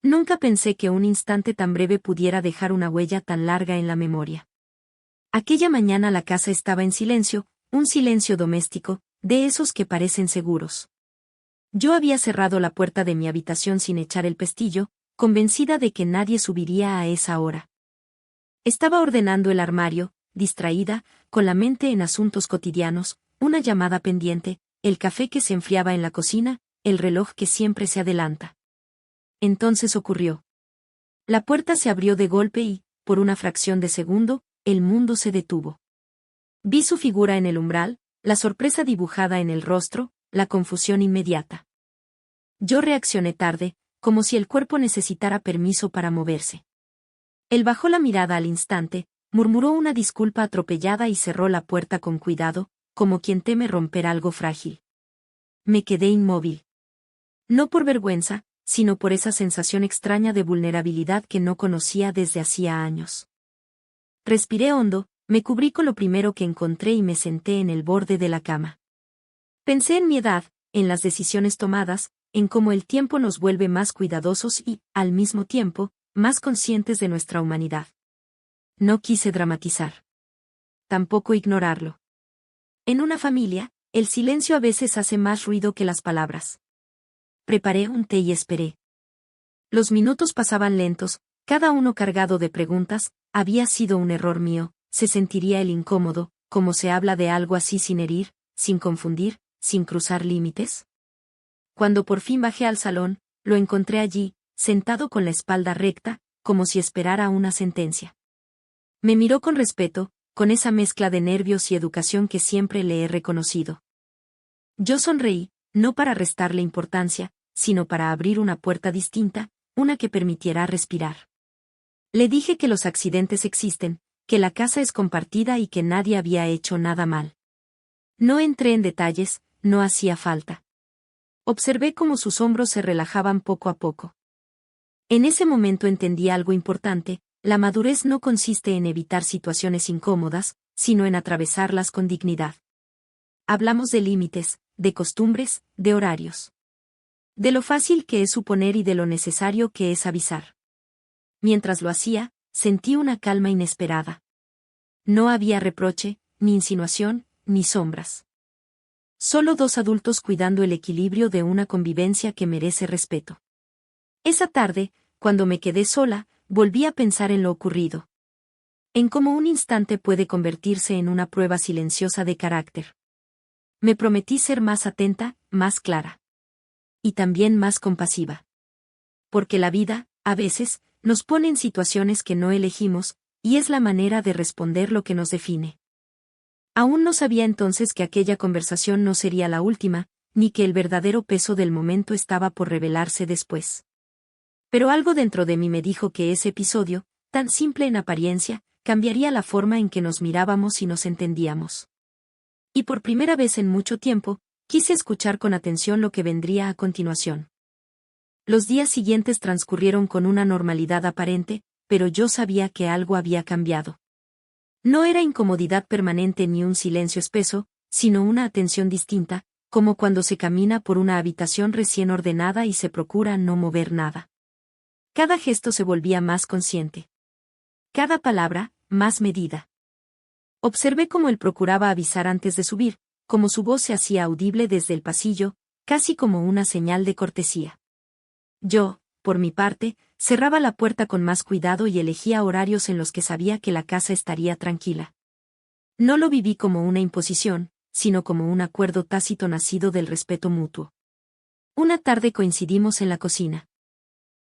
Nunca pensé que un instante tan breve pudiera dejar una huella tan larga en la memoria. Aquella mañana la casa estaba en silencio, un silencio doméstico, de esos que parecen seguros. Yo había cerrado la puerta de mi habitación sin echar el pestillo, convencida de que nadie subiría a esa hora. Estaba ordenando el armario, distraída, con la mente en asuntos cotidianos, una llamada pendiente, el café que se enfriaba en la cocina, el reloj que siempre se adelanta. Entonces ocurrió. La puerta se abrió de golpe y, por una fracción de segundo, el mundo se detuvo. Vi su figura en el umbral, la sorpresa dibujada en el rostro, la confusión inmediata. Yo reaccioné tarde, como si el cuerpo necesitara permiso para moverse. Él bajó la mirada al instante, murmuró una disculpa atropellada y cerró la puerta con cuidado, como quien teme romper algo frágil. Me quedé inmóvil. No por vergüenza, sino por esa sensación extraña de vulnerabilidad que no conocía desde hacía años. Respiré hondo, me cubrí con lo primero que encontré y me senté en el borde de la cama. Pensé en mi edad, en las decisiones tomadas, en cómo el tiempo nos vuelve más cuidadosos y, al mismo tiempo, más conscientes de nuestra humanidad. No quise dramatizar. Tampoco ignorarlo. En una familia, el silencio a veces hace más ruido que las palabras. Preparé un té y esperé. Los minutos pasaban lentos, cada uno cargado de preguntas. ¿Había sido un error mío? ¿Se sentiría el incómodo, como se habla de algo así sin herir, sin confundir, sin cruzar límites? Cuando por fin bajé al salón, lo encontré allí, sentado con la espalda recta, como si esperara una sentencia. Me miró con respeto, con esa mezcla de nervios y educación que siempre le he reconocido. Yo sonreí, no para restarle importancia, sino para abrir una puerta distinta, una que permitiera respirar. Le dije que los accidentes existen, que la casa es compartida y que nadie había hecho nada mal. No entré en detalles, no hacía falta. Observé cómo sus hombros se relajaban poco a poco. En ese momento entendí algo importante: la madurez no consiste en evitar situaciones incómodas, sino en atravesarlas con dignidad. Hablamos de límites, de costumbres, de horarios. De lo fácil que es suponer y de lo necesario que es avisar. Mientras lo hacía, sentí una calma inesperada. No había reproche, ni insinuación, ni sombras. Solo dos adultos cuidando el equilibrio de una convivencia que merece respeto. Esa tarde, cuando me quedé sola, volví a pensar en lo ocurrido. En cómo un instante puede convertirse en una prueba silenciosa de carácter. Me prometí ser más atenta, más clara. Y también más compasiva. Porque la vida, a veces, nos pone en situaciones que no elegimos, y es la manera de responder lo que nos define. Aún no sabía entonces que aquella conversación no sería la última, ni que el verdadero peso del momento estaba por revelarse después. Pero algo dentro de mí me dijo que ese episodio, tan simple en apariencia, cambiaría la forma en que nos mirábamos y nos entendíamos. Y por primera vez en mucho tiempo, quise escuchar con atención lo que vendría a continuación. Los días siguientes transcurrieron con una normalidad aparente, pero yo sabía que algo había cambiado. No era incomodidad permanente ni un silencio espeso, sino una atención distinta, como cuando se camina por una habitación recién ordenada y se procura no mover nada. Cada gesto se volvía más consciente. Cada palabra, más medida. Observé cómo él procuraba avisar antes de subir, cómo su voz se hacía audible desde el pasillo, casi como una señal de cortesía. Yo, por mi parte, cerraba la puerta con más cuidado y elegía horarios en los que sabía que la casa estaría tranquila. No lo viví como una imposición, sino como un acuerdo tácito nacido del respeto mutuo. Una tarde coincidimos en la cocina.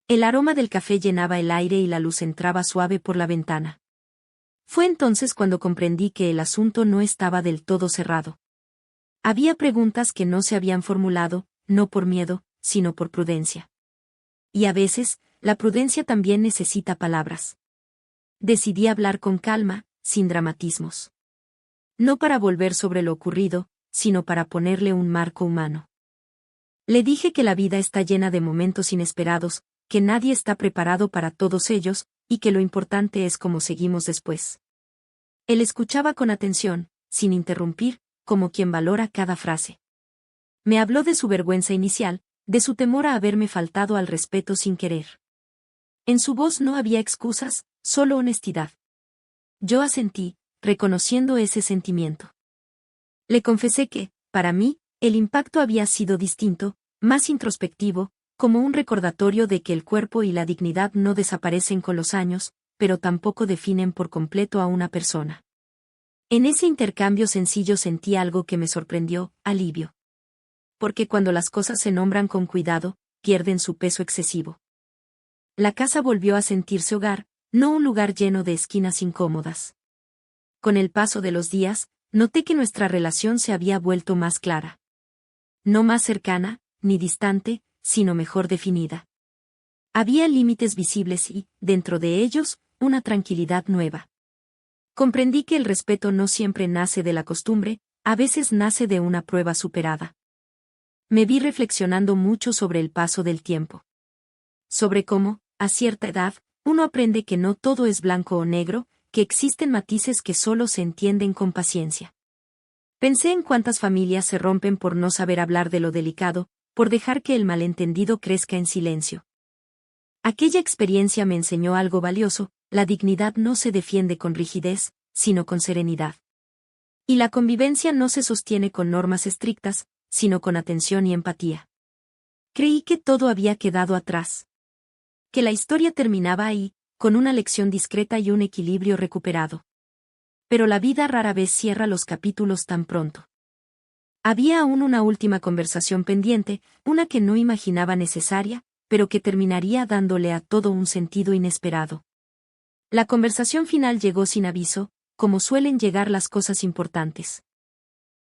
El aroma del café llenaba el aire y la luz entraba suave por la ventana. Fue entonces cuando comprendí que el asunto no estaba del todo cerrado. Había preguntas que no se habían formulado, no por miedo, sino por prudencia. Y a veces, la prudencia también necesita palabras. Decidí hablar con calma, sin dramatismos. No para volver sobre lo ocurrido, sino para ponerle un marco humano. Le dije que la vida está llena de momentos inesperados, que nadie está preparado para todos ellos, y que lo importante es cómo seguimos después. Él escuchaba con atención, sin interrumpir, como quien valora cada frase. Me habló de su vergüenza inicial, de su temor a haberme faltado al respeto sin querer. En su voz no había excusas, solo honestidad. Yo asentí, reconociendo ese sentimiento. Le confesé que, para mí, el impacto había sido distinto, más introspectivo, como un recordatorio de que el cuerpo y la dignidad no desaparecen con los años, pero tampoco definen por completo a una persona. En ese intercambio sencillo sentí algo que me sorprendió, alivio. Porque cuando las cosas se nombran con cuidado, pierden su peso excesivo. La casa volvió a sentirse hogar, no un lugar lleno de esquinas incómodas. Con el paso de los días, noté que nuestra relación se había vuelto más clara. No más cercana, ni distante, sino mejor definida. Había límites visibles y, dentro de ellos, una tranquilidad nueva. Comprendí que el respeto no siempre nace de la costumbre, a veces nace de una prueba superada. Me vi reflexionando mucho sobre el paso del tiempo. Sobre cómo, a cierta edad, uno aprende que no todo es blanco o negro, que existen matices que solo se entienden con paciencia. Pensé en cuántas familias se rompen por no saber hablar de lo delicado, por dejar que el malentendido crezca en silencio. Aquella experiencia me enseñó algo valioso: la dignidad no se defiende con rigidez, sino con serenidad. Y la convivencia no se sostiene con normas estrictas, sino con atención y empatía. Creí que todo había quedado atrás. Que la historia terminaba ahí, con una lección discreta y un equilibrio recuperado. Pero la vida rara vez cierra los capítulos tan pronto. Había aún una última conversación pendiente, una que no imaginaba necesaria, pero que terminaría dándole a todo un sentido inesperado. La conversación final llegó sin aviso, como suelen llegar las cosas importantes.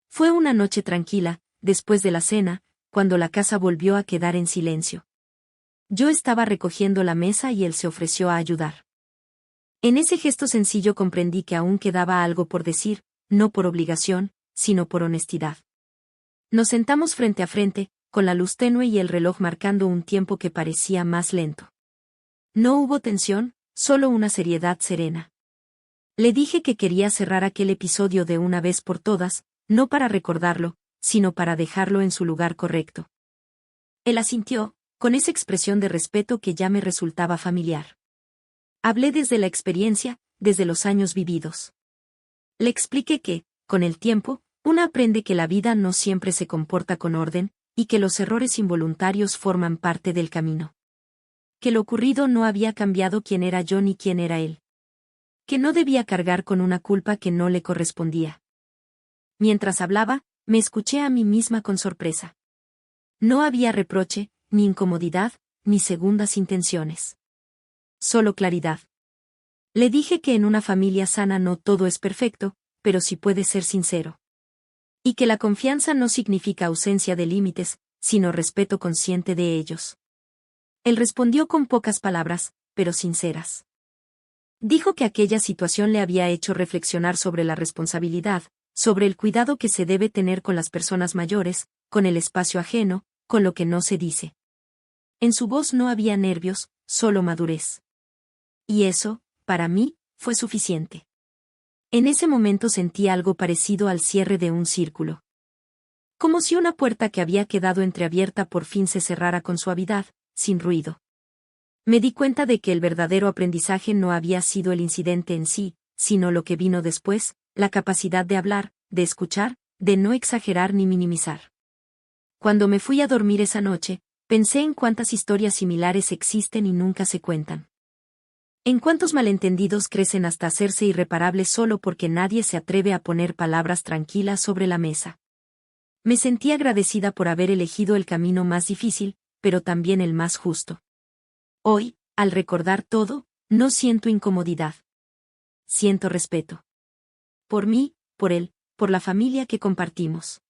Fue una noche tranquila, después de la cena, cuando la casa volvió a quedar en silencio. Yo estaba recogiendo la mesa y él se ofreció a ayudar. En ese gesto sencillo comprendí que aún quedaba algo por decir, no por obligación, sino por honestidad. Nos sentamos frente a frente, con la luz tenue y el reloj marcando un tiempo que parecía más lento. No hubo tensión, solo una seriedad serena. Le dije que quería cerrar aquel episodio de una vez por todas, no para recordarlo, sino para dejarlo en su lugar correcto. Él asintió, con esa expresión de respeto que ya me resultaba familiar. Hablé desde la experiencia, desde los años vividos. Le expliqué que, con el tiempo, uno aprende que la vida no siempre se comporta con orden, y que los errores involuntarios forman parte del camino. Que lo ocurrido no había cambiado quién era yo ni quién era él. Que no debía cargar con una culpa que no le correspondía. Mientras hablaba, me escuché a mí misma con sorpresa. No había reproche, ni incomodidad, ni segundas intenciones. Solo claridad. Le dije que en una familia sana no todo es perfecto, pero sí puede ser sincero. Y que la confianza no significa ausencia de límites, sino respeto consciente de ellos. Él respondió con pocas palabras, pero sinceras. Dijo que aquella situación le había hecho reflexionar sobre la responsabilidad, sobre el cuidado que se debe tener con las personas mayores, con el espacio ajeno, con lo que no se dice. En su voz no había nervios, solo madurez. Y eso, para mí, fue suficiente. En ese momento sentí algo parecido al cierre de un círculo. Como si una puerta que había quedado entreabierta por fin se cerrara con suavidad, sin ruido. Me di cuenta de que el verdadero aprendizaje no había sido el incidente en sí, sino lo que vino después, la capacidad de hablar, de escuchar, de no exagerar ni minimizar. Cuando me fui a dormir esa noche, pensé en cuántas historias similares existen y nunca se cuentan. En cuántos malentendidos crecen hasta hacerse irreparables solo porque nadie se atreve a poner palabras tranquilas sobre la mesa. Me sentí agradecida por haber elegido el camino más difícil, pero también el más justo. Hoy, al recordar todo, no siento incomodidad. Siento respeto. Por mí, por él, por la familia que compartimos.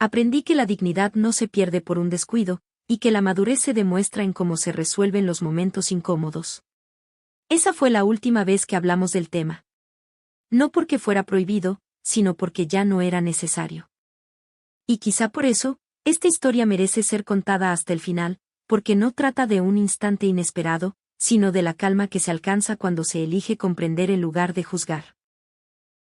Aprendí que la dignidad no se pierde por un descuido, y que la madurez se demuestra en cómo se resuelven los momentos incómodos. Esa fue la última vez que hablamos del tema. No porque fuera prohibido, sino porque ya no era necesario. Y quizá por eso, esta historia merece ser contada hasta el final, porque no trata de un instante inesperado, sino de la calma que se alcanza cuando se elige comprender en lugar de juzgar.